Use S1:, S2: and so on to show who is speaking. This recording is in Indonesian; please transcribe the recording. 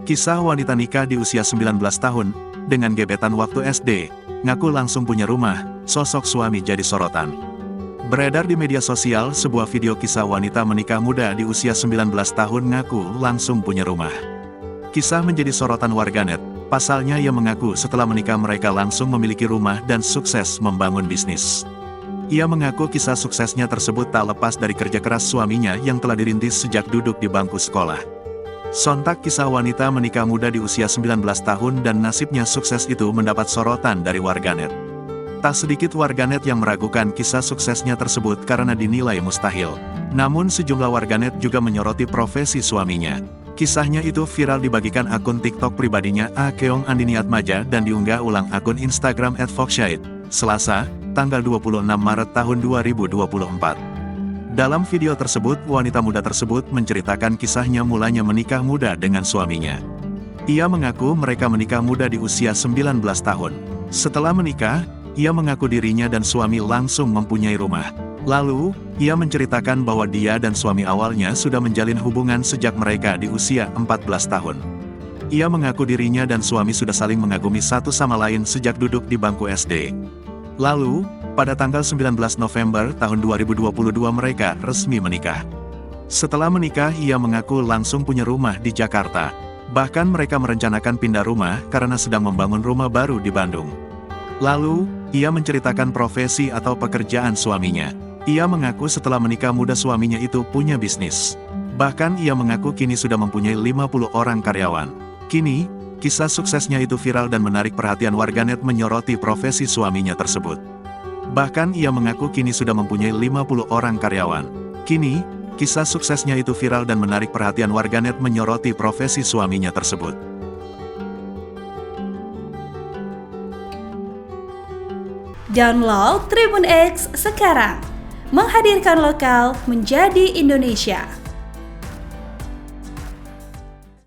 S1: Kisah wanita nikah di usia 19 tahun, dengan gebetan waktu SD, ngaku langsung punya rumah, sosok suami jadi sorotan. Beredar di media sosial sebuah video kisah wanita menikah muda di usia 19 tahun ngaku langsung punya rumah. Kisah menjadi sorotan warganet, pasalnya ia mengaku setelah menikah mereka langsung memiliki rumah dan sukses membangun bisnis. Ia mengaku kisah suksesnya tersebut tak lepas dari kerja keras suaminya yang telah dirintis sejak duduk di bangku sekolah. Sontak kisah wanita menikah muda di usia 19 tahun dan nasibnya sukses itu mendapat sorotan dari warganet. Tak sedikit warganet yang meragukan kisah suksesnya tersebut karena dinilai mustahil. Namun sejumlah warganet juga menyoroti profesi suaminya. Kisahnya itu viral dibagikan akun TikTok pribadinya Keong Andini Atmaja dan diunggah ulang akun Instagram @foxshade, Selasa, tanggal 26 Maret tahun 2024. Dalam video tersebut, wanita muda tersebut menceritakan kisahnya mulanya menikah muda dengan suaminya. Ia mengaku mereka menikah muda di usia 19 tahun. Setelah menikah, ia mengaku dirinya dan suami langsung mempunyai rumah. Lalu, ia menceritakan bahwa dia dan suami awalnya sudah menjalin hubungan sejak mereka di usia 14 tahun. Ia mengaku dirinya dan suami sudah saling mengagumi satu sama lain sejak duduk di bangku SD. Lalu, pada tanggal 19 November tahun 2022 mereka resmi menikah. Setelah menikah ia mengaku langsung punya rumah di Jakarta. Bahkan mereka merencanakan pindah rumah karena sedang membangun rumah baru di Bandung. Lalu, ia menceritakan profesi atau pekerjaan suaminya. Ia mengaku setelah menikah muda suaminya itu punya bisnis. Bahkan ia mengaku kini sudah mempunyai 50 orang karyawan. Kini, kisah suksesnya itu viral dan menarik perhatian warganet menyoroti profesi suaminya tersebut. Bahkan ia mengaku kini sudah mempunyai 50 orang karyawan. Kini, kisah suksesnya itu viral dan menarik perhatian warganet menyoroti profesi suaminya tersebut.
S2: Download Tribun X sekarang, menghadirkan lokal menjadi Indonesia.